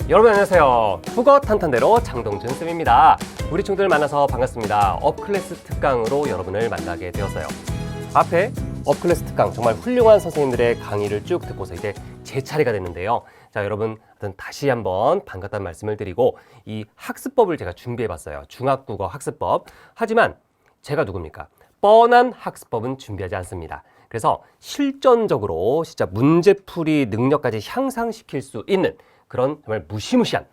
여러분 안녕하세요. 국어 탄탄대로 장동준 쌤입니다. 우리 친구들 만나서 반갑습니다. 업클래스 특강으로 여러분을 만나게 되었어요. 앞에 업클래스 특강 정말 훌륭한 선생님들의 강의를 쭉 듣고서 이제 제 차례가 됐는데요. 자, 여러분 다시 한번 반갑다는 말씀을 드리고 이 학습법을 제가 준비해봤어요. 중학국어 학습법. 하지만 제가 누굽니까? 뻔한 학습법은 준비하지 않습니다. 그래서 실전적으로 진짜 문제풀이 능력까지 향상시킬 수 있는 그런 정말 무시무시한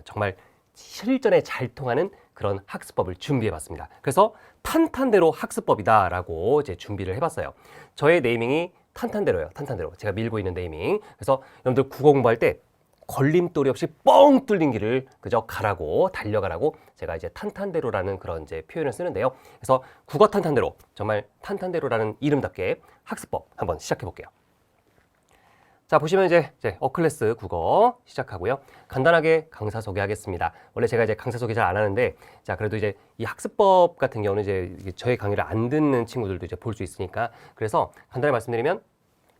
정말 실전에 잘 통하는 그런 학습법을 준비해봤습니다. 그래서 탄탄대로 학습법이다라고 이제 준비를 해봤어요. 저의 네이밍이 탄탄대로예요. 탄탄대로. 제가 밀고 있는 네이밍. 그래서 여러분들 국어 공부할 때 걸림돌이 없이 뻥 뚫린 길을 그저 가라고 달려가라고 제가 이제 탄탄대로라는 그런 이제 표현을 쓰는데요. 그래서 국어 탄탄대로 정말 탄탄대로라는 이름답게 학습법 한번 시작해 볼게요. 자, 보시면 이제 어클래스 국어 시작하고요. 간단하게 강사 소개하겠습니다. 원래 제가 이제 강사 소개 잘 안 하는데, 자, 그래도 이제 이 학습법 같은 경우는 이제 저희 강의를 안 듣는 친구들도 이제 볼 수 있으니까, 그래서 간단히 말씀드리면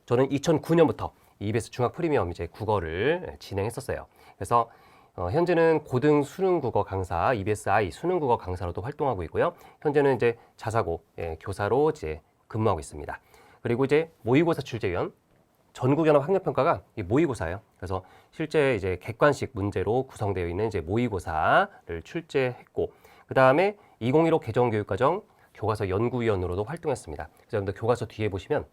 저는 2009년부터 EBS 중학 프리미엄 이제 국어를 진행했었어요. 그래서 현재는 고등 수능 국어 강사, EBS I 수능 국어 강사로도 활동하고 있고요. 현재는 이제 자사고 교사로 이제 근무하고 있습니다. 그리고 이제 모의고사 출제위원, 전국연합 학력평가가 모의고사예요. 그래서 실제 이제 객관식 문제로 구성되어 있는 이제 모의고사를 출제했고, 그 다음에 2015 개정교육과정 교과서 연구위원으로도 활동했습니다. 그래서 여러분들 교과서 뒤에 보시면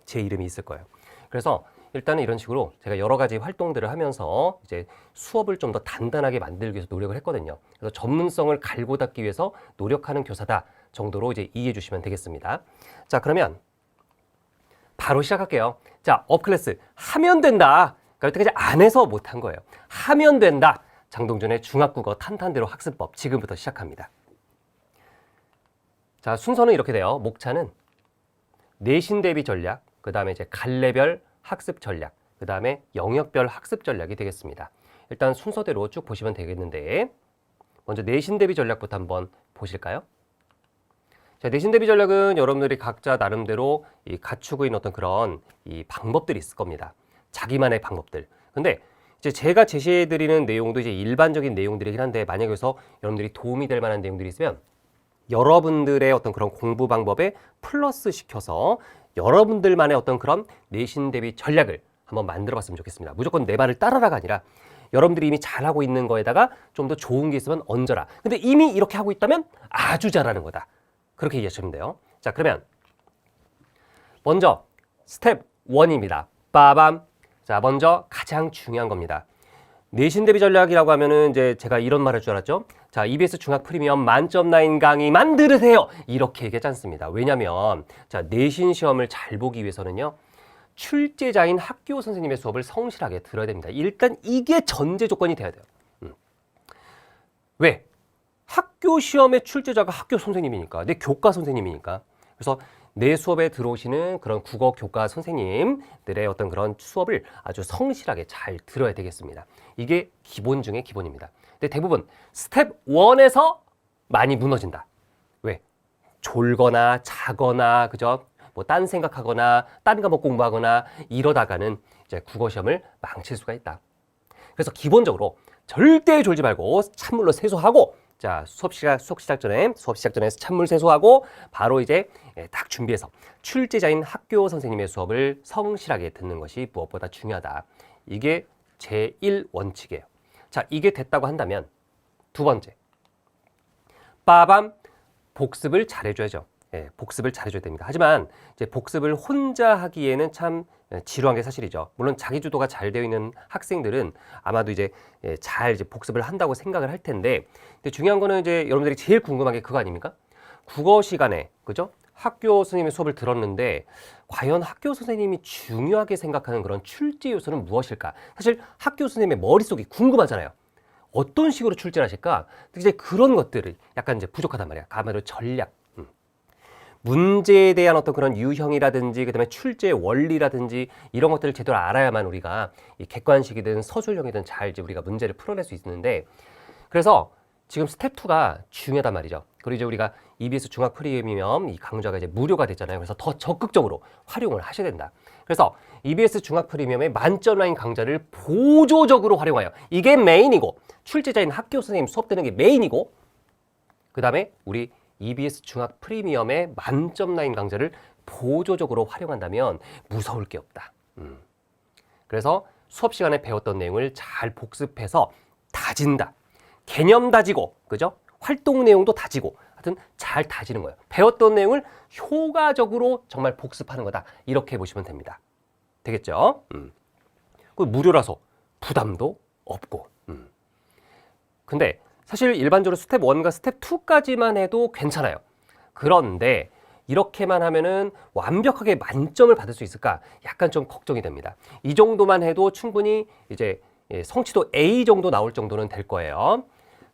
제 이름이 있을 거예요. 그래서 일단은 이런 식으로 제가 여러 가지 활동들을 하면서 이제 수업을 좀 더 단단하게 만들기 위해서 노력을 했거든요. 그래서 전문성을 갈고 닦기 위해서 노력하는 교사다 정도로 이제 이해해 주시면 되겠습니다. 자, 그러면 바로 시작할게요. 자, 업클래스 하면 된다. 그러니까 여태까지 안 해서 못한 거예요. 하면 된다. 장동준의 중학국어 탄탄대로 학습법 지금부터 시작합니다. 자, 순서는 이렇게 돼요. 목차는 내신 대비 전략, 그 다음에 이제 갈래별 학습 전략, 그 다음에 영역별 학습 전략이 되겠습니다. 일단 순서대로 쭉 보시면 되겠는데, 먼저 내신 대비 전략부터 한번 보실까요? 자, 내신 대비 전략은 여러분들이 각자 나름대로 갖추고 있는 어떤 그런 이 방법들이 있을 겁니다. 자기만의 방법들. 근데 이제 제가 제시해드리는 내용도 이제 일반적인 내용들이긴 한데, 만약에 여기서 여러분들이 도움이 될 만한 내용들이 있으면 여러분들의 어떤 그런 공부 방법에 플러스 시켜서 여러분들만의 어떤 그런 내신 대비 전략을 한번 만들어 봤으면 좋겠습니다. 무조건 내 말을 따라라가 아니라 여러분들이 이미 잘하고 있는 거에다가 좀 더 좋은 게 있으면 얹어라. 근데 이미 이렇게 하고 있다면 아주 잘하는 거다. 그렇게 이해하시면 돼요. 자, 그러면 먼저 스텝 1입니다. 빠밤. 자, 먼저 가장 중요한 겁니다. 내신 대비 전략이라고 하면은 이제 제가 이런 말 할 줄 알았죠? 자, EBS 중학 프리미엄 만점 라인 강의 만들으세요. 이렇게 얘기하지 않습니다. 왜냐면 자, 내신 시험을 잘 보기 위해서는요. 출제자인 학교 선생님의 수업을 성실하게 들어야 됩니다. 일단 이게 전제 조건이 돼야 돼요. 왜? 학교 시험의 출제자가 학교 선생님이니까, 내 교과 선생님이니까. 그래서 내 수업에 들어오시는 그런 국어 교과 선생님들의 어떤 그런 수업을 아주 성실하게 잘 들어야 되겠습니다. 이게 기본 중에 기본입니다. 근데 대부분 스텝 1에서 많이 무너진다. 왜? 졸거나 자거나 그죠? 뭐 딴 생각하거나 딴 과목 공부하거나 이러다가는 이제 국어 시험을 망칠 수가 있다. 그래서 기본적으로 절대 졸지 말고 찬물로 세수하고, 자, 수업 시작 전에 찬물 세수하고 바로 이제 딱 준비해서 출제자인 학교 선생님의 수업을 성실하게 듣는 것이 무엇보다 중요하다. 이게 제1 원칙이에요. 자, 이게 됐다고 한다면 두 번째, 빠밤, 복습을 잘해줘야죠. 복습을 잘해줘야 됩니다. 하지만 이제 복습을 혼자 하기에는 참 지루한 게 사실이죠. 물론 자기주도가 잘 되어 있는 학생들은 아마도 이제 잘 이제 복습을 한다고 생각을 할 텐데, 근데 중요한 거는 이제 여러분들이 제일 궁금한 게 그거 아닙니까? 국어 시간에, 그죠? 학교 선생님의 수업을 들었는데 과연 학교 선생님이 중요하게 생각하는 그런 출제 요소는 무엇일까? 사실 학교 선생님의 머릿속이 궁금하잖아요. 어떤 식으로 출제를 하실까? 이제 그런 것들이 약간 이제 부족하단 말이야. 아마도 전략. 문제에 대한 어떤 그런 유형이라든지 그다음에 출제 원리라든지 이런 것들을 제대로 알아야만 우리가 이 객관식이든 서술형이든 잘 이제 우리가 문제를 풀어낼 수 있는데, 그래서 지금 스텝 2가 중요하단 말이죠. 그리고 이제 우리가 EBS 중학 프리미엄 이 강좌가 이제 무료가 됐잖아요. 그래서 더 적극적으로 활용을 하셔야 된다. 그래서 EBS 중학 프리미엄의 만점 라인 강좌를 보조적으로 활용하여 이게 메인이고 출제자인 학교 선생님 수업 듣는 게 메인이고 그 다음에 우리 EBS 중학 프리미엄의 만점 라인 강좌를 보조적으로 활용한다면 무서울 게 없다. 그래서 수업 시간에 배웠던 내용을 잘 복습해서 다진다. 개념 다지고, 그죠? 활동 내용도 다지고, 하여튼 잘 다지는 거예요. 배웠던 내용을 효과적으로 정말 복습하는 거다. 이렇게 보시면 됩니다. 되겠죠? 그 무료라서 부담도 없고. 근데 사실 일반적으로 스텝 1과 스텝 2까지만 해도 괜찮아요. 그런데 이렇게만 하면은 완벽하게 만점을 받을 수 있을까? 약간 좀 걱정이 됩니다. 이 정도만 해도 충분히 이제 성취도 A 정도 나올 정도는 될 거예요.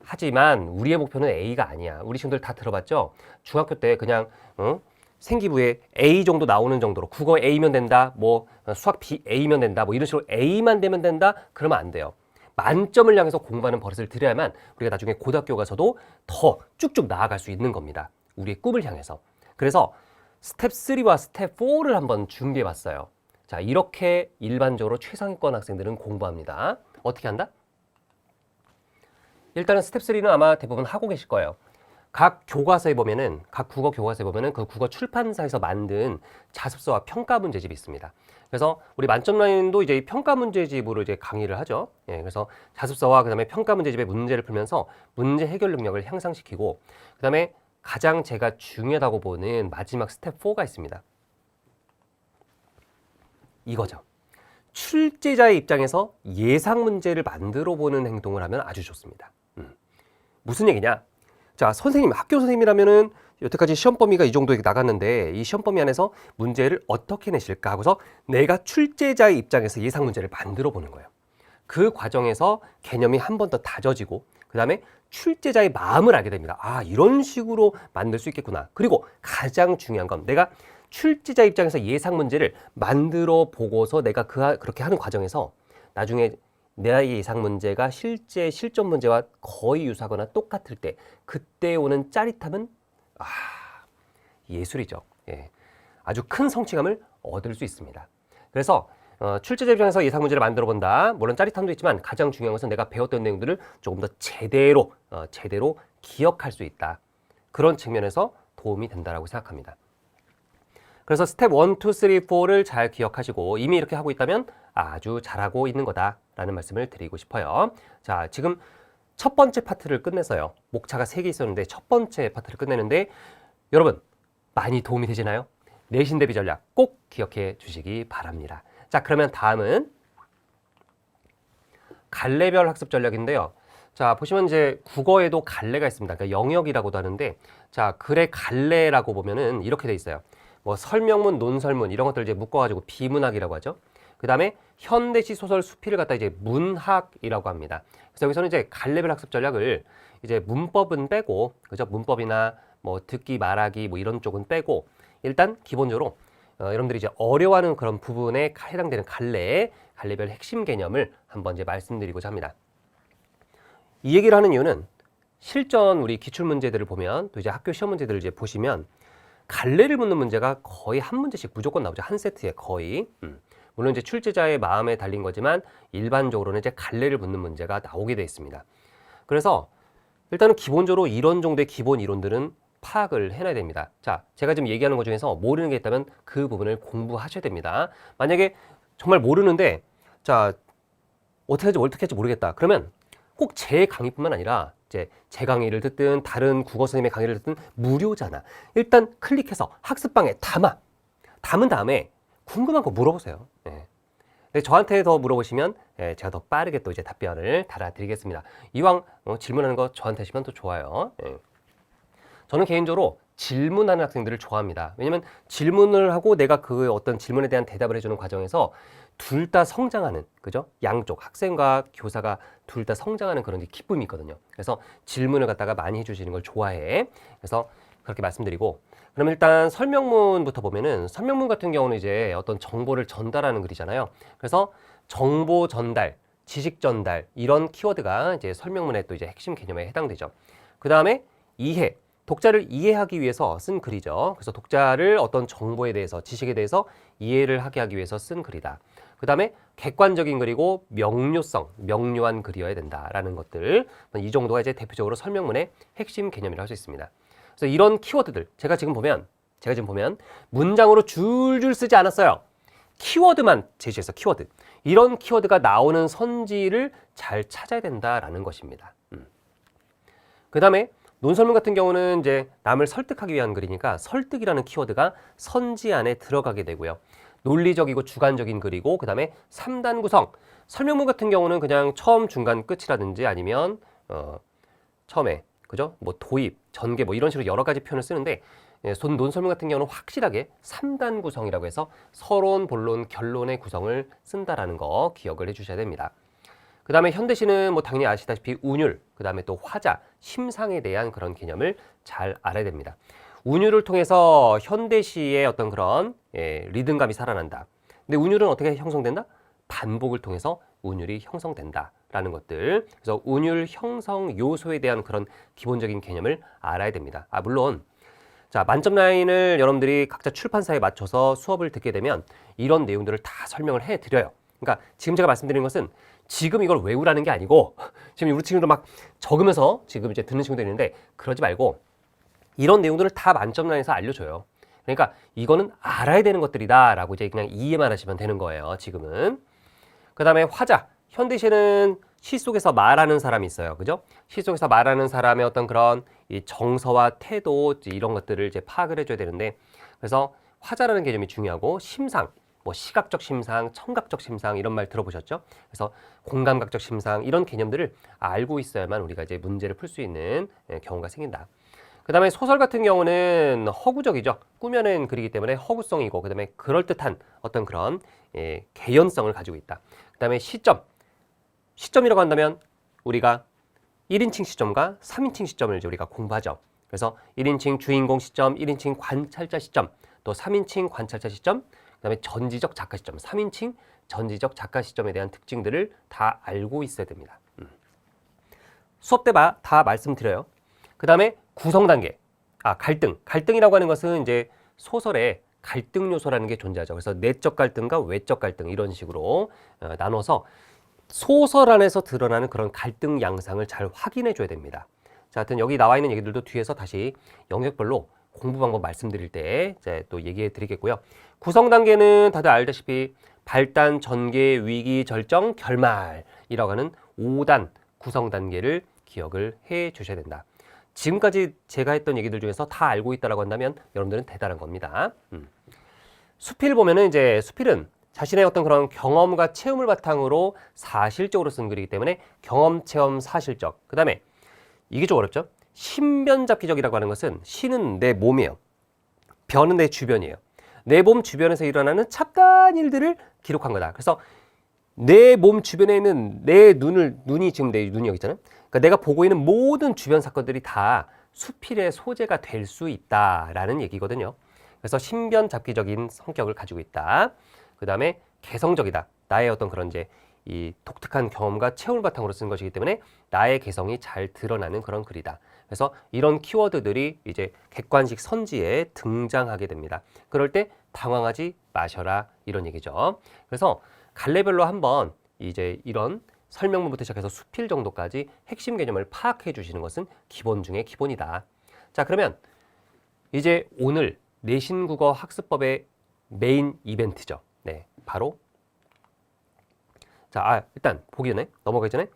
하지만 우리의 목표는 A가 아니야. 우리 친구들 다 들어봤죠? 중학교 때 그냥 생기부에 A 정도 나오는 정도로 국어 A면 된다, 뭐 수학 B A면 된다, 뭐 이런 식으로 A만 되면 된다? 그러면 안 돼요. 만점을 향해서 공부하는 버릇을 들여야만 우리가 나중에 고등학교 가서도 더 쭉쭉 나아갈 수 있는 겁니다. 우리의 꿈을 향해서. 그래서 스텝 3와 스텝 4를 한번 준비해 봤어요. 자, 이렇게 일반적으로 최상위권 학생들은 공부합니다. 어떻게 한다? 일단은 스텝 3는 아마 대부분 하고 계실 거예요. 각 교과서에 보면은, 각 국어 교과서에 보면은 그 국어 출판사에서 만든 자습서와 평가 문제집이 있습니다. 그래서 우리 만점 라인도 이제 평가 문제집으로 이제 강의를 하죠. 예, 그래서 자습서와 그다음에 평가 문제집의 문제를 풀면서 문제 해결 능력을 향상시키고, 그다음에 가장 제가 중요하다고 보는 마지막 스텝 4가 있습니다. 이거죠. 출제자의 입장에서 예상 문제를 만들어 보는 행동을 하면 아주 좋습니다. 무슨 얘기냐? 자, 선생님, 학교 선생님이라면은 여태까지 시험 범위가 이 정도 나갔는데 이 시험 범위 안에서 문제를 어떻게 내실까 하고서 내가 출제자의 입장에서 예상 문제를 만들어 보는 거예요. 그 과정에서 개념이 한 번 더 다져지고 그 다음에 출제자의 마음을 알게 됩니다. 아, 이런 식으로 만들 수 있겠구나. 그리고 가장 중요한 건 내가 출제자 입장에서 예상 문제를 만들어 보고서 내가 그렇게 하는 과정에서 나중에 내 예상 문제가 실제 실전 문제와 거의 유사하거나 똑같을 때 그때 오는 짜릿함은 예술이죠. 예. 아주 큰 성취감을 얻을 수 있습니다. 그래서 출제자 입장에서 예상 문제를 만들어 본다. 물론 짜릿함도 있지만 가장 중요한 것은 내가 배웠던 내용들을 조금 더 제대로 기억할 수 있다. 그런 측면에서 도움이 된다라고 생각합니다. 그래서 스텝 1, 2, 3, 4를 잘 기억하시고 이미 이렇게 하고 있다면 아주 잘하고 있는 거다라는 말씀을 드리고 싶어요. 자, 지금 첫 번째 파트를 끝냈어요. 목차가 3개 있었는데 첫 번째 파트를 끝내는데 여러분 많이 도움이 되시나요? 내신 대비 전략 꼭 기억해 주시기 바랍니다. 자, 그러면 다음은 갈래별 학습 전략인데요. 자, 보시면 이제 국어에도 갈래가 있습니다. 그러니까 영역이라고도 하는데 자, 글의 갈래라고 보면은 이렇게 돼 있어요. 뭐 설명문, 논설문 이런 것들 이제 묶어가지고 비문학이라고 하죠. 그 다음에 현대시 소설 수필을 갖다 이제 문학이라고 합니다. 그래서 여기서는 이제 갈래별 학습 전략을 이제 문법은 빼고, 그죠? 문법이나 뭐 듣기, 말하기 뭐 이런 쪽은 빼고 일단 기본적으로 여러분들이 이제 어려워하는 그런 부분에 해당되는 갈래별 핵심 개념을 한번 이제 말씀드리고자 합니다. 이 얘기를 하는 이유는 실전 우리 기출 문제들을 보면 또 이제 학교 시험 문제들을 이제 보시면 갈래를 묻는 문제가 거의 한 문제씩 무조건 나오죠. 한 세트에 거의. 물론 이제 출제자의 마음에 달린 거지만 일반적으로는 이제 갈래를 묻는 문제가 나오게 되어 있습니다. 그래서 일단은 기본적으로 이런 정도의 기본 이론들은 파악을 해놔야 됩니다. 자, 제가 지금 얘기하는 것 중에서 모르는 게 있다면 그 부분을 공부하셔야 됩니다. 만약에 정말 모르는데 자, 어떻게 할지 모르겠다. 그러면 꼭 제 강의뿐만 아니라 이제 제 강의를 듣든 다른 국어 선생님의 강의를 듣든 무료잖아. 일단 클릭해서 학습방에 담은 다음에 궁금한 거 물어보세요. 예. 근데 저한테 더 물어보시면 제가 더 빠르게 또 이제 답변을 달아드리겠습니다. 이왕 질문하는 거 저한테 하시면 또 좋아요. 예. 저는 개인적으로 질문하는 학생들을 좋아합니다. 왜냐면 질문을 하고 내가 그 어떤 질문에 대한 대답을 해주는 과정에서 둘 다 성장하는, 그죠? 양쪽 학생과 교사가 둘 다 성장하는 그런 기쁨이 있거든요. 그래서 질문을 갖다가 많이 해주시는 걸 좋아해. 그래서 그렇게 말씀드리고, 그럼 일단 설명문부터 보면은 설명문 같은 경우는 이제 어떤 정보를 전달하는 글이잖아요. 그래서 정보 전달, 지식 전달 이런 키워드가 이제 설명문의 또 이제 핵심 개념에 해당되죠. 그 다음에 이해, 독자를 이해하기 위해서 쓴 글이죠. 그래서 독자를 어떤 정보에 대해서, 지식에 대해서 이해를 하게 하기 위해서 쓴 글이다. 그 다음에 객관적인 글이고 명료성, 명료한 글이어야 된다라는 것들. 이 정도가 이제 대표적으로 설명문의 핵심 개념이라고 할 수 있습니다. 그래서 이런 키워드들, 제가 지금 보면 문장으로 줄줄 쓰지 않았어요. 키워드만 제시해서 키워드. 이런 키워드가 나오는 선지를 잘 찾아야 된다라는 것입니다. 그 다음에 논설문 같은 경우는 이제 남을 설득하기 위한 글이니까 설득이라는 키워드가 선지 안에 들어가게 되고요. 논리적이고 주관적인 글이고, 그 다음에 3단 구성. 설명문 같은 경우는 그냥 처음, 중간, 끝이라든지 아니면 처음에, 그죠? 뭐 도입, 전개 뭐 이런 식으로 여러 가지 표현을 쓰는데, 논설문 같은 경우는 확실하게 3단 구성이라고 해서 서론, 본론, 결론의 구성을 쓴다라는 거 기억을 해주셔야 됩니다. 그 다음에 현대시는 뭐 당연히 아시다시피 운율, 그 다음에 또 화자, 심상에 대한 그런 개념을 잘 알아야 됩니다. 운율을 통해서 현대시의 어떤 그런 리듬감이 살아난다. 근데 운율은 어떻게 형성된다? 반복을 통해서 운율이 형성된다라는 것들. 그래서 운율 형성 요소에 대한 그런 기본적인 개념을 알아야 됩니다. 물론 자, 만점 라인을 여러분들이 각자 출판사에 맞춰서 수업을 듣게 되면 이런 내용들을 다 설명을 해드려요. 그러니까 지금 제가 말씀드리는 것은 지금 이걸 외우라는 게 아니고, 지금 우리 친구들 막 적으면서 지금 이제 듣는 친구들이 있는데, 그러지 말고 이런 내용들을 다 만점 라인에서 알려줘요. 그러니까 이거는 알아야 되는 것들이다 라고 이제 그냥 이해만 하시면 되는 거예요, 지금은. 그 다음에 화자. 현대시는 시 속에서 말하는 사람이 있어요. 그죠? 시 속에서 말하는 사람의 어떤 그런 이 정서와 태도, 이런 것들을 이제 파악을 해줘야 되는데, 그래서 화자라는 개념이 중요하고, 심상, 뭐 시각적 심상, 청각적 심상 이런 말 들어보셨죠? 그래서 공감각적 심상 이런 개념들을 알고 있어야만 우리가 이제 문제를 풀 수 있는 경우가 생긴다. 그 다음에 소설 같은 경우는 허구적이죠. 꾸며낸 글이기 때문에 허구성이고, 그 다음에 그럴듯한 어떤 그런 개연성을 가지고 있다. 그 다음에 시점이라고 한다면 우리가 1인칭 시점과 3인칭 시점을 이제 우리가 공부하죠. 그래서 1인칭 주인공 시점, 1인칭 관찰자 시점, 또 3인칭 관찰자 시점, 그 다음에 전지적 작가 시점, 3인칭 전지적 작가 시점에 대한 특징들을 다 알고 있어야 됩니다. 수업 때 다 말씀드려요. 그 다음에 구성 단계, 갈등이라고 하는 것은 이제 소설에 갈등 요소라는 게 존재하죠. 그래서 내적 갈등과 외적 갈등 이런 식으로 나눠서 소설 안에서 드러나는 그런 갈등 양상을 잘 확인해 줘야 됩니다. 자, 하여튼 여기 나와 있는 얘기들도 뒤에서 다시 영역별로 공부 방법 말씀드릴 때 이제 또 얘기해 드리겠고요. 구성 단계는 다들 알다시피 발단, 전개, 위기, 절정, 결말이라고 하는 5단 구성 단계를 기억을 해 주셔야 된다. 지금까지 제가 했던 얘기들 중에서 다 알고 있다라고 한다면 여러분들은 대단한 겁니다. 수필 보면은 이제 수필은 자신의 어떤 그런 경험과 체험을 바탕으로 사실적으로 쓴 글이기 때문에 경험, 체험, 사실적. 그 다음에 이게 좀 어렵죠? 신변잡기적이라고 하는 것은 신은 내 몸이에요. 변은 내 주변이에요. 내 몸 주변에서 일어나는 잡다한 일들을 기록한 거다. 그래서 내 몸 주변에 있는 내 눈이 지금 내 눈이 여기 있잖아요. 그러니까 내가 보고 있는 모든 주변 사건들이 다 수필의 소재가 될 수 있다라는 얘기거든요. 그래서 신변잡기적인 성격을 가지고 있다. 그 다음에 개성적이다. 나의 어떤 그런 이제 이 독특한 경험과 체험을 바탕으로 쓴 것이기 때문에 나의 개성이 잘 드러나는 그런 글이다. 그래서 이런 키워드들이 이제 객관식 선지에 등장하게 됩니다. 그럴 때 당황하지 마셔라 이런 얘기죠. 그래서 갈래별로 한번 이제 이런 설명문부터 시작해서 수필 정도까지 핵심 개념을 파악해 주시는 것은 기본 중에 기본이다. 자, 그러면 이제 오늘 내신국어 학습법의 메인 이벤트죠. 네, 바로 자, 일단 보기 전에 넘어가기 전에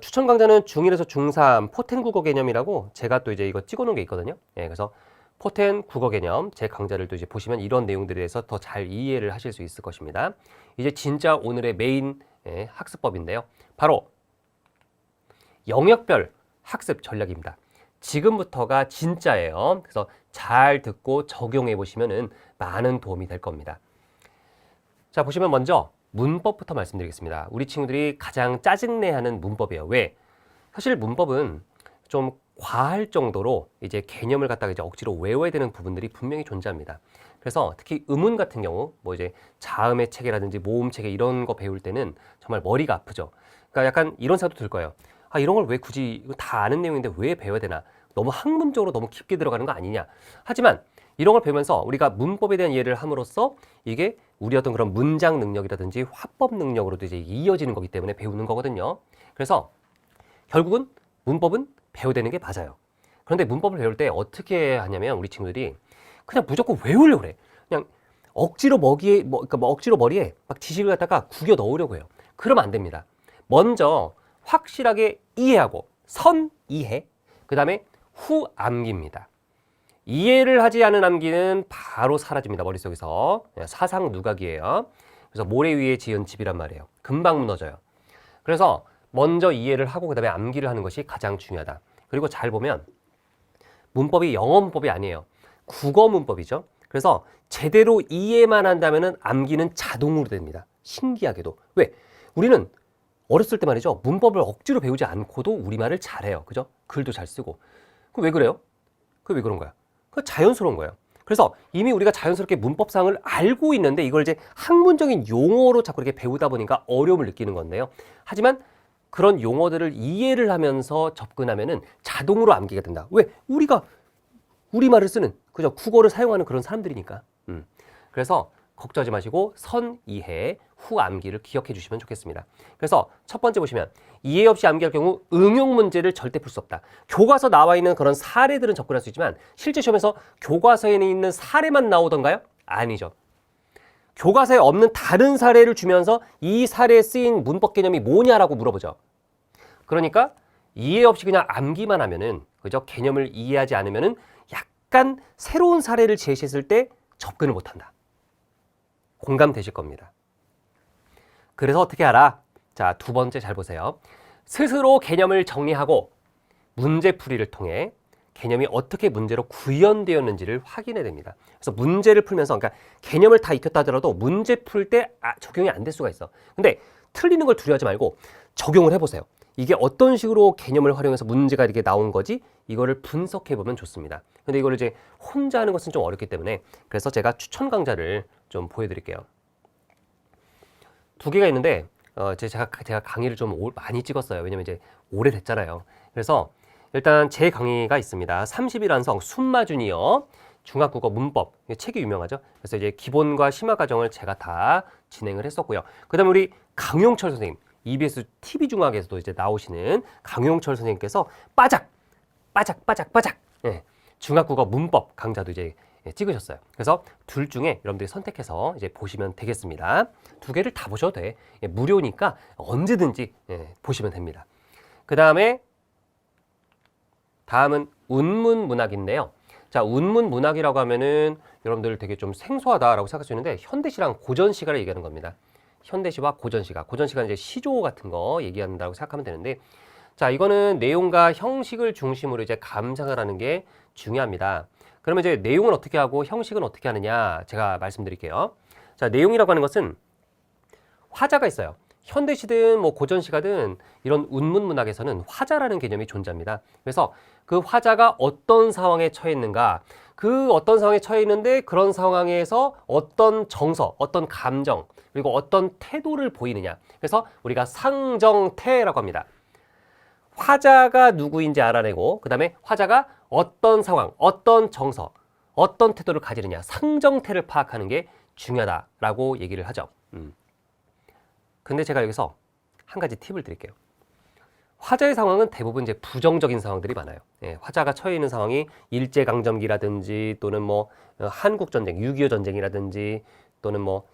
추천 강좌는 중1에서 중3 포텐 국어 개념이라고 제가 또 이제 이거 찍어 놓은 게 있거든요. 예, 그래서 포텐 국어 개념 제 강좌를 또 이제 보시면 이런 내용들에 대해서 더 잘 이해를 하실 수 있을 것입니다. 이제 진짜 오늘의 메인 학습법인데요. 바로 영역별 학습 전략입니다. 지금부터가 진짜예요. 그래서 잘 듣고 적용해 보시면은 많은 도움이 될 겁니다. 자, 보시면 먼저 문법부터 말씀드리겠습니다. 우리 친구들이 가장 짜증내하는 문법이에요. 왜? 사실 문법은 좀 과할 정도로 이제 개념을 갖다가 이제 억지로 외워야 되는 부분들이 분명히 존재합니다. 그래서 특히 음운 같은 경우, 뭐 이제 자음의 체계라든지 모음 체계 이런 거 배울 때는 정말 머리가 아프죠. 그러니까 약간 이런 생각도 들 거예요. 이런 걸 왜 굳이 이거 다 아는 내용인데 왜 배워야 되나? 너무 학문적으로 너무 깊게 들어가는 거 아니냐. 하지만 이런 걸 배우면서 우리가 문법에 대한 이해를 함으로써 이게 우리 어떤 그런 문장 능력이라든지 화법 능력으로도 이제 이어지는 거기 때문에 배우는 거거든요. 그래서 결국은 문법은 배워야 되는 게 맞아요. 그런데 문법을 배울 때 어떻게 하냐면 우리 친구들이 그냥 무조건 외우려고 그래. 그냥 억지로 억지로 머리에 막 지식을 갖다가 구겨 넣으려고 해요. 그러면 안 됩니다. 먼저 확실하게 이해하고 선이해, 그 다음에 후암기입니다. 이해를 하지 않은 암기는 바로 사라집니다. 머릿속에서. 사상 누각이에요. 그래서 모래 위에 지은 집이란 말이에요. 금방 무너져요. 그래서 먼저 이해를 하고 그 다음에 암기를 하는 것이 가장 중요하다. 그리고 잘 보면 문법이 영어 문법이 아니에요. 국어 문법이죠. 그래서 제대로 이해만 한다면 암기는 자동으로 됩니다. 신기하게도. 왜? 우리는 어렸을 때 말이죠. 문법을 억지로 배우지 않고도 우리말을 잘해요. 그죠? 글도 잘 쓰고. 그 왜 그래요? 그 왜 그런 거야? 그 자연스러운 거예요. 그래서 이미 우리가 자연스럽게 문법상을 알고 있는데 이걸 이제 학문적인 용어로 자꾸 이렇게 배우다 보니까 어려움을 느끼는 건데요. 하지만 그런 용어들을 이해를 하면서 접근하면은 자동으로 암기가 된다. 왜? 우리가 우리말을 쓰는, 그죠? 국어를 사용하는 그런 사람들이니까. 그래서 걱정하지 마시고 선이해, 후암기를 기억해 주시면 좋겠습니다. 그래서 첫 번째 보시면 이해 없이 암기할 경우 응용 문제를 절대 풀 수 없다. 교과서 나와 있는 그런 사례들은 접근할 수 있지만 실제 시험에서 교과서에 있는 사례만 나오던가요? 아니죠. 교과서에 없는 다른 사례를 주면서 이 사례에 쓰인 문법 개념이 뭐냐라고 물어보죠. 그러니까 이해 없이 그냥 암기만 하면은, 그죠? 개념을 이해하지 않으면은 약간 새로운 사례를 제시했을 때 접근을 못한다. 공감되실 겁니다. 그래서 어떻게 하라? 자, 두 번째 잘 보세요. 스스로 개념을 정리하고 문제풀이를 통해 개념이 어떻게 문제로 구현되었는지를 확인해야 됩니다. 그래서 문제를 풀면서, 그러니까 개념을 다 익혔다 하더라도 문제 풀 때 적용이 안 될 수가 있어. 근데 틀리는 걸 두려워하지 말고 적용을 해보세요. 이게 어떤 식으로 개념을 활용해서 문제가 이렇게 나온 거지? 이거를 분석해보면 좋습니다. 근데 이걸 이제 혼자 하는 것은 좀 어렵기 때문에 그래서 제가 추천 강좌를 좀 보여드릴게요. 두 개가 있는데 제가 강의를 좀 많이 찍었어요. 왜냐면 이제 오래됐잖아요. 그래서 일단 제 강의가 있습니다. 30일 완성 숨마준이요. 중학국어 문법. 책이 유명하죠. 그래서 이제 기본과 심화 과정을 제가 다 진행을 했었고요. 그 다음에 우리 강용철 선생님, EBS TV중학에서도 이제 나오시는 강용철 선생님께서 빠작 중학국어 문법 강좌도 이제 찍으셨어요. 그래서 둘 중에 여러분들이 선택해서 이제 보시면 되겠습니다. 두 개를 다 보셔도 돼. 무료니까 언제든지 보시면 됩니다. 그 다음은 운문문학인데요. 자, 운문문학이라고 하면은 여러분들 되게 좀 생소하다라고 생각할 수 있는데 현대시랑 고전시가를 얘기하는 겁니다. 현대시와 고전시가. 고전시가는 이제 시조 같은 거 얘기한다고 생각하면 되는데, 자, 이거는 내용과 형식을 중심으로 이제 감상을 하는 게 중요합니다. 그러면 이제 내용은 어떻게 하고 형식은 어떻게 하느냐 제가 말씀드릴게요. 자, 내용이라고 하는 것은 화자가 있어요. 현대시든 뭐 고전시가든 이런 운문문학에서는 화자라는 개념이 존재합니다. 그래서 그 화자가 어떤 상황에 처해 있는가, 그 어떤 상황에 처해 있는데 그런 상황에서 어떤 정서, 어떤 감정, 그리고 어떤 태도를 보이느냐. 그래서 우리가 상정태라고 합니다. 화자가 누구인지 알아내고 그 다음에 화자가 어떤 상황, 어떤 정서, 어떤 태도를 가지느냐, 상정태를 파악하는 게 중요하다라고 얘기를 하죠. 근데 제가 여기서 한 가지 팁을 드릴게요. 화자의 상황은 대부분 이제 부정적인 상황들이 많아요. 화자가 처해 있는 상황이 일제강점기라든지 또는 뭐 한국전쟁, 6.25 전쟁이라든지 또는 뭐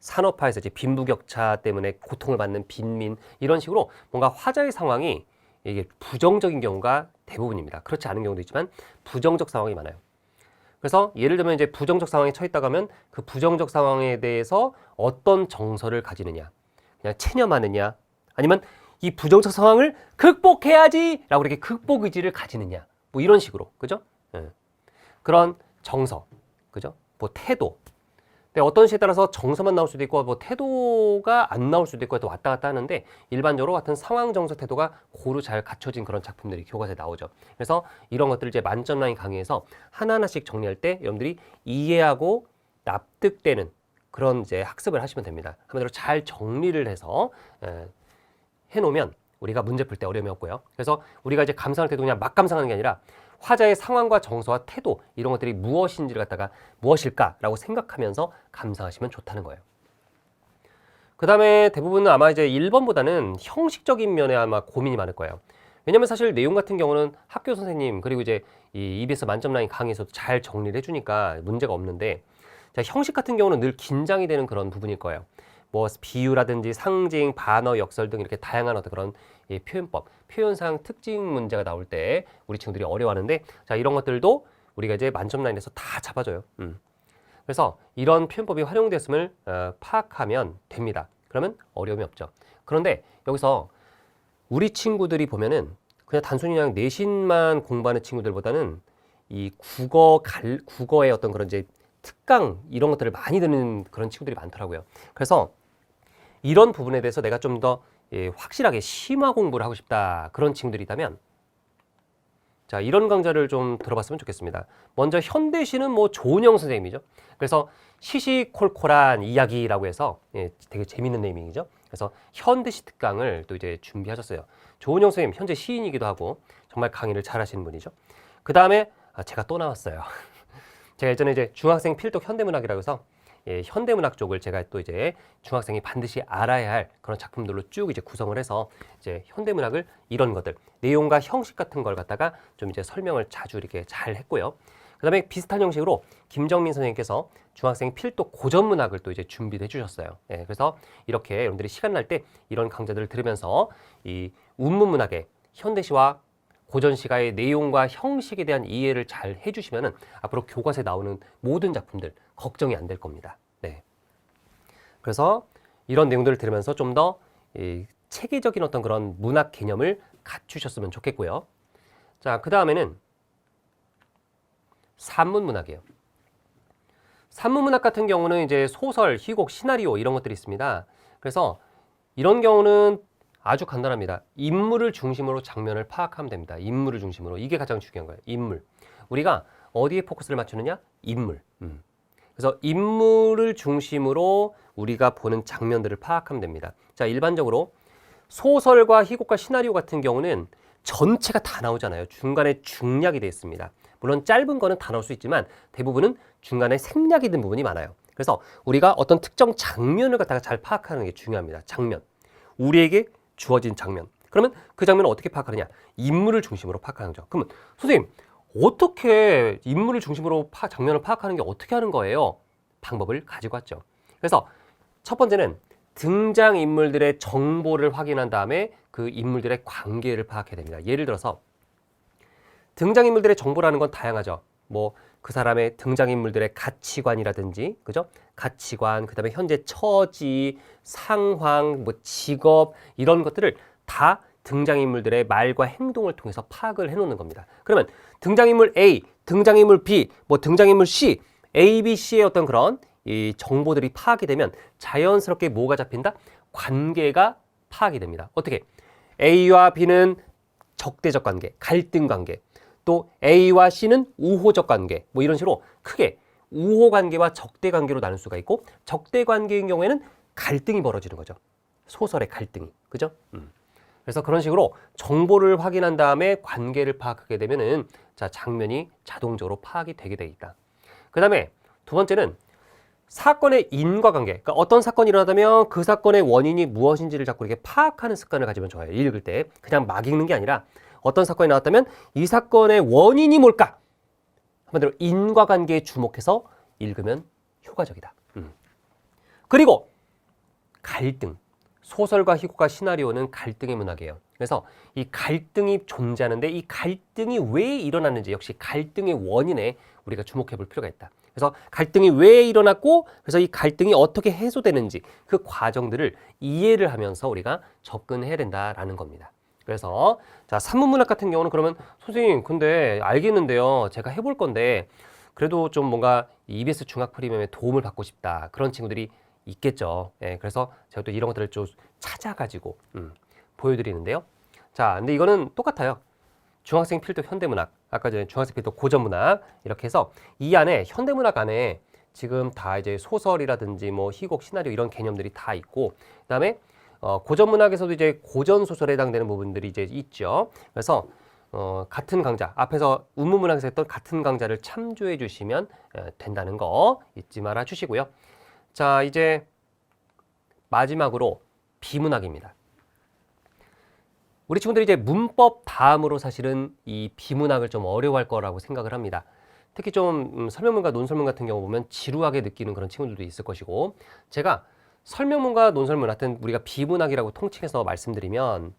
산업화에서 이제 빈부격차 때문에 고통을 받는 빈민, 이런 식으로 뭔가 화자의 상황이 이게 부정적인 경우가 대부분입니다. 그렇지 않은 경우도 있지만 부정적 상황이 많아요. 그래서 예를 들면 이제 부정적 상황에 처했다고 하면 그 부정적 상황에 대해서 어떤 정서를 가지느냐, 그냥 체념하느냐, 아니면 이 부정적 상황을 극복해야지 라고 이렇게 극복 의지를 가지느냐, 뭐 이런 식으로, 그죠? 그런 정서, 그죠? 뭐 태도. 근데 어떤 시에 따라서 정서만 나올 수도 있고 뭐 태도가 안 나올 수도 있고 또 왔다 갔다 하는데 일반적으로 같은 상황, 정서, 태도가 고루 잘 갖춰진 그런 작품들이 교과서에 나오죠. 그래서 이런 것들을 이제 만점 라인 강의에서 하나하나씩 정리할 때 여러분들이 이해하고 납득되는 그런 이제 학습을 하시면 됩니다. 한마디로 잘 정리를 해서 해놓으면 우리가 문제 풀 때 어려움이 없고요. 그래서 우리가 이제 감상할 때도 그냥 막 감상하는 게 아니라 화자의 상황과 정서와 태도 이런 것들이 무엇인지를 갖다가 무엇일까라고 생각하면서 감상하시면 좋다는 거예요. 그 다음에 대부분은 아마 이제 1번보다는 형식적인 면에 아마 고민이 많을 거예요. 왜냐면 사실 내용 같은 경우는 학교 선생님 그리고 이제 이 EBS 만점 라인 강의에서도 잘 정리를 해주니까 문제가 없는데, 자, 형식 같은 경우는 늘 긴장이 되는 그런 부분일 거예요. 뭐 비유라든지 상징, 반어, 역설 등 이렇게 다양한 어떤 그런 표현법, 표현상 특징 문제가 나올 때 우리 친구들이 어려워하는데, 자, 이런 것들도 우리가 이제 만점 라인에서 다 잡아줘요. 그래서 이런 표현법이 활용됐음을 파악하면 됩니다. 그러면 어려움이 없죠. 그런데 여기서 우리 친구들이 보면은 그냥 단순히 그냥 내신만 공부하는 친구들보다는 이 국어의 어떤 그런 이제 특강 이런 것들을 많이 듣는 그런 친구들이 많더라고요. 그래서 이런 부분에 대해서 내가 좀 더 확실하게 심화 공부를 하고 싶다 그런 친구들이 있다면, 자, 이런 강좌를 좀 들어봤으면 좋겠습니다. 먼저 현대시는 뭐 조은영 선생님이죠. 그래서 시시콜콜한 이야기라고 해서 되게 재밌는 네이밍이죠. 그래서 현대시 특강을 또 이제 준비하셨어요. 조은영 선생님 현재 시인이기도 하고 정말 강의를 잘하시는 분이죠. 그 다음에 제가 또 나왔어요. 제가 예전에 이제 중학생 필독 현대문학이라고 해서 현대문학 쪽을 제가 또 이제 중학생이 반드시 알아야 할 그런 작품들로 쭉 이제 구성을 해서 이제 현대문학을 이런 것들, 내용과 형식 같은 걸 갖다가 좀 이제 설명을 자주 이렇게 잘 했고요. 그 다음에 비슷한 형식으로 김정민 선생님께서 중학생 필독 고전문학을 또 이제 준비를 해주셨어요. 그래서 이렇게 여러분들이 시간 날 때 이런 강좌들을 들으면서 이 운문문학의 현대시와 고전시가의 내용과 형식에 대한 이해를 잘 해주시면은 앞으로 교과서에 나오는 모든 작품들 걱정이 안 될 겁니다. 네. 그래서 이런 내용들을 들으면서 좀 더 체계적인 어떤 그런 문학 개념을 갖추셨으면 좋겠고요. 자, 그 다음에는 산문문학이에요. 산문문학 같은 경우는 이제 소설, 희곡, 시나리오 이런 것들이 있습니다. 그래서 이런 경우는 아주 간단합니다. 인물을 중심으로 장면을 파악하면 됩니다. 인물을 중심으로. 이게 가장 중요한 거예요. 인물. 우리가 어디에 포커스를 맞추느냐? 인물. 그래서 인물을 중심으로 우리가 보는 장면들을 파악하면 됩니다. 자, 일반적으로 소설과 희곡과 시나리오 같은 경우는 전체가 다 나오잖아요. 중간에 중략이 되어 있습니다. 물론 짧은 거는 다 나올 수 있지만 대부분은 중간에 생략이 된 부분이 많아요. 그래서 우리가 어떤 특정 장면을 갖다가 잘 파악하는 게 중요합니다. 장면. 우리에게 주어진 장면. 그러면 그 장면을 어떻게 파악하느냐? 인물을 중심으로 파악하는 거죠. 그러면 선생님, 어떻게 인물을 중심으로 장면을 파악하는 게 어떻게 하는 거예요? 방법을 가지고 왔죠. 그래서 첫 번째는 등장인물들의 정보를 확인한 다음에 그 인물들의 관계를 파악해야 됩니다. 예를 들어서 등장인물들의 정보라는 건 다양하죠. 뭐 그 사람의 등장인물들의 가치관이라든지, 그죠? 가치관, 그 다음에 현재 처지, 상황, 뭐 직업 이런 것들을 다 등장인물들의 말과 행동을 통해서 파악을 해놓는 겁니다. 그러면 등장인물 A, 등장인물 B, 뭐 등장인물 C, A, B, C의 어떤 그런 이 정보들이 파악이 되면 자연스럽게 뭐가 잡힌다? 관계가 파악이 됩니다. 어떻게? A와 B는 적대적 관계, 갈등 관계. 또 A와 C는 우호적 관계, 뭐 이런 식으로 크게 우호 관계와 적대 관계로 나눌 수가 있고, 적대 관계인 경우에는 갈등이 벌어지는 거죠. 소설의 갈등이, 그죠? 그래서 그런 식으로 정보를 확인한 다음에 관계를 파악하게 되면은 자, 장면이 자동적으로 파악이 되게 돼 있다. 그 다음에 두 번째는 사건의 인과관계. 그러니까 어떤 사건이 일어나다면 그 사건의 원인이 무엇인지를 자꾸 이렇게 파악하는 습관을 가지면 좋아요. 읽을 때 그냥 막 읽는 게 아니라 어떤 사건이 나왔다면 이 사건의 원인이 뭘까? 한마디로 인과관계에 주목해서 읽으면 효과적이다. 그리고 갈등. 소설과 희곡과 시나리오는 갈등의 문학이에요. 그래서 이 갈등이 존재하는데 이 갈등이 왜 일어났는지 역시 갈등의 원인에 우리가 주목해 볼 필요가 있다. 그래서 갈등이 왜 일어났고 그래서 이 갈등이 어떻게 해소되는지 그 과정들을 이해를 하면서 우리가 접근해야 된다라는 겁니다. 그래서 자, 산문문학 같은 경우는 그러면 선생님 근데 알겠는데요. 제가 해볼 건데 그래도 좀 뭔가 EBS 중학 프리미엄에 도움을 받고 싶다. 그런 친구들이 있겠죠. 그래서 제가 또 이런 것들을 좀 찾아가지고 보여드리는데요. 자, 근데 이거는 똑같아요. 중학생 필독 현대문학, 아까 전에 중학생 필독 고전문학 이렇게 해서 이 안에 현대문학 안에 지금 다 이제 소설이라든지 뭐 희곡, 시나리오 이런 개념들이 다 있고, 그다음에 고전문학에서도 이제 고전 소설에 해당되는 부분들이 이제 있죠. 그래서 같은 강좌, 앞에서 운문문학에서 했던 같은 강좌를 참조해 주시면 된다는 거 잊지 말아 주시고요. 자, 이제 마지막으로 비문학입니다. 우리 친구들이 이제 문법 다음으로 사실은 이 비문학을 좀 어려워할 거라고 생각을 합니다. 특히 좀 설명문과 논설문 같은 경우 보면 지루하게 느끼는 그런 친구들도 있을 것이고, 제가 설명문과 논설문, 하여튼 우리가 비문학이라고 통칭해서 말씀드리면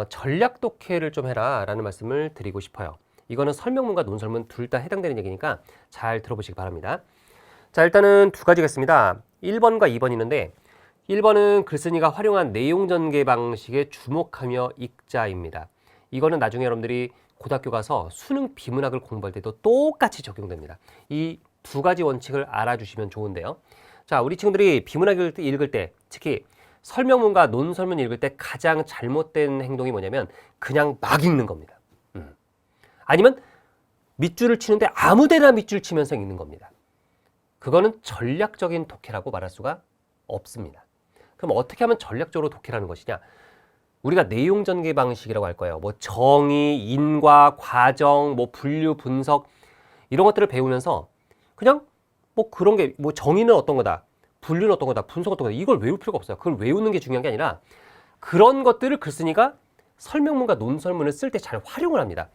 전략 독해를 좀 해라 라는 말씀을 드리고 싶어요. 이거는 설명문과 논설문 둘 다 해당되는 얘기니까 잘 들어보시기 바랍니다. 자, 일단은 두 가지가 있습니다. 1번과 2번이 있는데 1번은 글쓴이가 활용한 내용 전개 방식에 주목하며 읽자입니다. 이거는 나중에 여러분들이 고등학교 가서 수능 비문학을 공부할 때도 똑같이 적용됩니다. 이 두 가지 원칙을 알아주시면 좋은데요. 자, 우리 친구들이 비문학을 읽을 때, 특히 설명문과 논설문 읽을 때 가장 잘못된 행동이 뭐냐면 그냥 막 읽는 겁니다. 아니면 밑줄을 치는데 아무데나 밑줄 치면서 읽는 겁니다. 그거는 전략적인 독해라고 말할 수가 없습니다. 그럼 어떻게 하면 전략적으로 독해라는 것이냐? 우리가 내용 전개 방식이라고 할 거예요. 뭐 정의, 인과, 과정, 뭐 분류, 분석 이런 것들을 배우면서 그냥 뭐 그런 게 뭐 정의는 어떤 거다, 분류는 어떤 거다, 분석은 어떤 거다, 이걸 외울 필요가 없어요. 그걸 외우는 게 중요한 게 아니라 그런 것들을 글쓴이가 설명문과 논설문을 쓸 때 잘 활용을 합니다.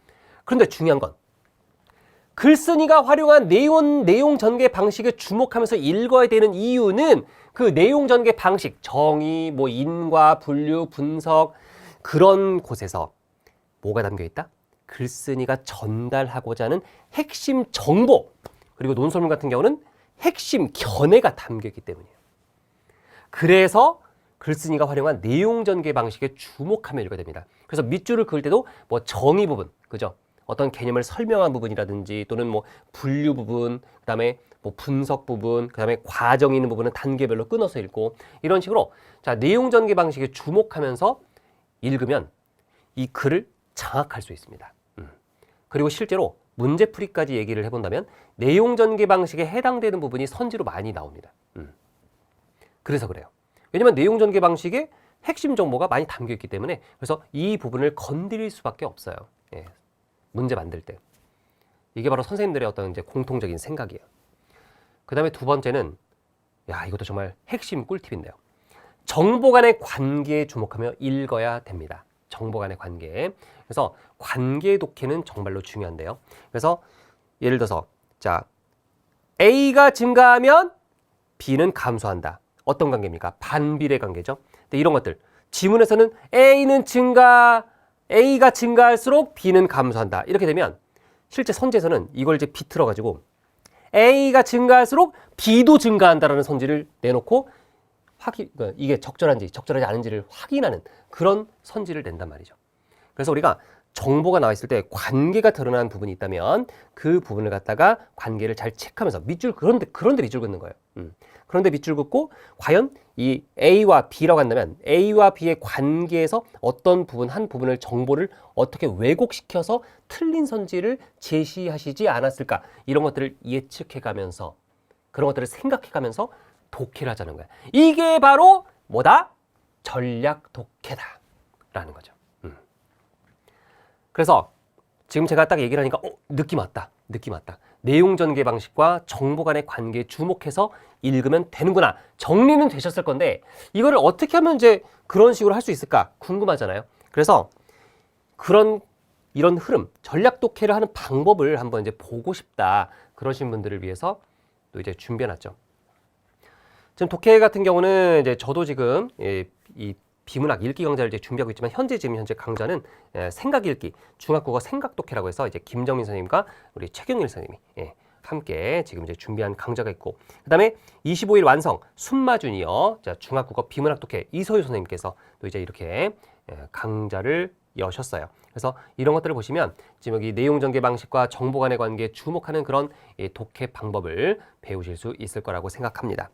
그런데 중요한 건 글쓴이가 활용한 내용 전개 방식에 주목하면서 읽어야 되는 이유는 그 내용 전개 방식, 정의, 뭐 인과, 분류, 분석 그런 곳에서 뭐가 담겨 있다? 글쓴이가 전달하고자 하는 핵심 정보, 그리고 논설문 같은 경우는 핵심 견해가 담겨 있기 때문이에요. 그래서 글쓴이가 활용한 내용 전개 방식에 주목하며 읽어야 됩니다. 그래서 밑줄을 그을 때도 뭐 정의 부분, 그죠? 어떤 개념을 설명한 부분이라든지 또는 뭐 분류 부분, 그다음에 뭐 분석 부분, 그다음에 과정이 있는 부분은 단계별로 끊어서 읽고 이런 식으로 자, 내용 전개 방식에 주목하면서 읽으면 이 글을 장악할 수 있습니다. 그리고 실제로 문제풀이까지 얘기를 해본다면 내용 전개 방식에 해당되는 부분이 선지로 많이 나옵니다. 그래서 그래요. 왜냐면 내용 전개 방식에 핵심 정보가 많이 담겨 있기 때문에 그래서 이 부분을 건드릴 수밖에 없어요. 예. 문제 만들 때. 이게 바로 선생님들의 어떤 이제 공통적인 생각이에요. 그 다음에 두 번째는, 야, 이것도 정말 핵심 꿀팁인데요. 정보 간의 관계에 주목하며 읽어야 됩니다. 정보 간의 관계. 그래서 관계 독해는 정말로 중요한데요. 그래서 예를 들어서, 자, A가 증가하면 B는 감소한다. 어떤 관계입니까? 반비례 관계죠. 근데 이런 것들. 지문에서는 A가 증가할수록 B는 감소한다. 이렇게 되면 실제 선지에서는 이걸 이제 비틀어 가지고 A가 증가할수록 B도 증가한다라는 선지를 내놓고 이게 적절한지 않은지를 확인하는 그런 선지를 낸단 말이죠. 그래서 우리가 정보가 나와 있을 때 관계가 드러나는 부분이 있다면 그 부분을 갖다가 관계를 잘 체크하면서 밑줄 그런데 밑줄 긋는 거예요. 그런데 밑줄 긋고 과연 이 A와 B라고 한다면 A와 B의 관계에서 어떤 부분 한 부분을 정보를 어떻게 왜곡시켜서 틀린 선지를 제시하시지 않았을까, 이런 것들을 예측해가면서 그런 것들을 생각해가면서 독해를 하자는 거야. 이게 바로 뭐다? 전략 독해다라는 거죠. 그래서 지금 제가 딱 얘기를 하니까 느낌 왔다. 내용 전개 방식과 정보 간의 관계에 주목해서 읽으면 되는구나. 정리는 되셨을 건데 이거를 어떻게 하면 이제 그런 식으로 할 수 있을까 궁금하잖아요. 그래서 이런 흐름, 전략 독해를 하는 방법을 한번 이제 보고 싶다. 그러신 분들을 위해서 또 이제 준비해놨죠. 지금 독해 같은 경우는 이제 저도 지금 이 비문학 읽기 강좌를 이제 준비하고 있지만 현재 강좌는 생각 읽기, 중학국어 생각 독해라고 해서 이제 김정민 선생님과 우리 최경일 선생님이 함께 지금 이제 준비한 강좌가 있고, 그다음에 25일 완성 순마준이요. 자, 중학국어 비문학 독해 이소유 선생님께서 또 이제 이렇게 강좌를 여셨어요. 그래서 이런 것들을 보시면 지금 여기 내용 전개 방식과 정보 간의 관계에 주목하는 그런 독해 방법을 배우실 수 있을 거라고 생각합니다.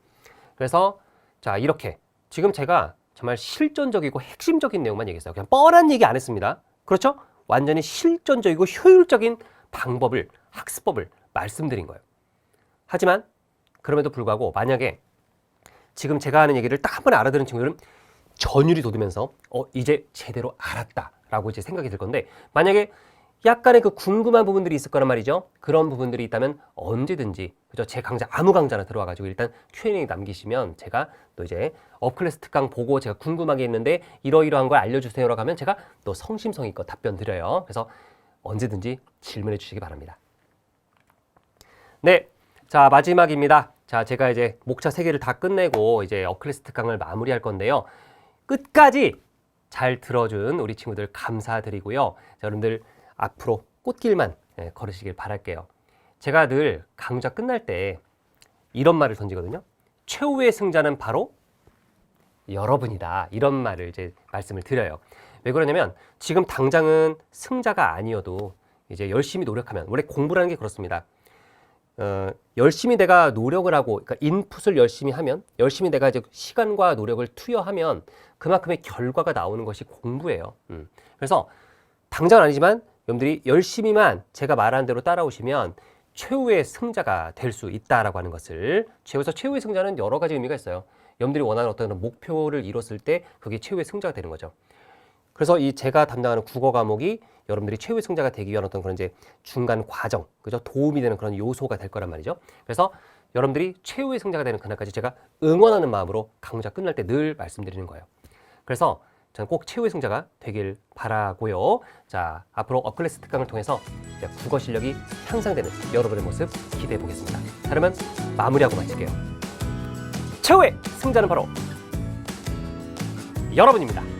그래서 자, 이렇게 지금 제가 정말 실전적이고 핵심적인 내용만 얘기했어요. 그냥 뻔한 얘기 안 했습니다. 그렇죠? 완전히 실전적이고 효율적인 방법을, 학습법을 말씀드린 거예요. 하지만 그럼에도 불구하고 만약에 지금 제가 하는 얘기를 딱 한 번에 알아들은 친구들은 전율이 돋으면서 이제 제대로 알았다라고 이제 생각이 들 건데, 만약에 약간의 그 궁금한 부분들이 있을 거란 말이죠. 그런 부분들이 있다면 언제든지 그죠? 제 강좌 아무 강좌나 들어와 가지고 일단 Q&A 남기시면 제가 또 이제 업클래스 특강 보고 제가 궁금한 게 있는데 이러이러한 걸 알려주세요라고 하면 제가 또 성심성의껏 답변 드려요. 그래서 언제든지 질문해 주시기 바랍니다. 네, 자 마지막입니다. 자 제가 이제 목차 3개를 다 끝내고 이제 업클래스 특강을 마무리할 건데요. 끝까지 잘 들어준 우리 친구들 감사드리고요. 자, 여러분들 앞으로 꽃길만 걸으시길 바랄게요. 제가 늘 강좌 끝날 때 이런 말을 던지거든요. 최후의 승자는 바로 여러분이다. 이런 말을 이제 말씀을 드려요. 왜 그러냐면 지금 당장은 승자가 아니어도 이제 열심히 노력하면 원래 공부라는 게 그렇습니다. 열심히 내가 노력을 하고 그러니까 인풋을 열심히 하면 열심히 내가 이제 시간과 노력을 투여하면 그만큼의 결과가 나오는 것이 공부예요. 그래서 당장은 아니지만 여러분들이 열심히만 제가 말한 대로 따라오시면 최후의 승자가 될 수 있다라고 하는 것을 그래서 최후의 승자는 여러 가지 의미가 있어요. 여러분들이 원하는 어떤 목표를 이뤘을 때 그게 최후의 승자가 되는 거죠. 그래서 이 제가 담당하는 국어 과목이 여러분들이 최후의 승자가 되기 위한 어떤 그런 이제 중간 과정, 그죠? 도움이 되는 그런 요소가 될 거란 말이죠. 그래서 여러분들이 최후의 승자가 되는 그날까지 제가 응원하는 마음으로 강좌 끝날 때 늘 말씀드리는 거예요. 그래서 저는 꼭 최후의 승자가 되길 바라고요. 자, 앞으로 업클래스 특강을 통해서 이제 국어 실력이 향상되는 여러분의 모습 기대해 보겠습니다. 자, 그러면 마무리하고 마칠게요. 최후의 승자는 바로 여러분입니다.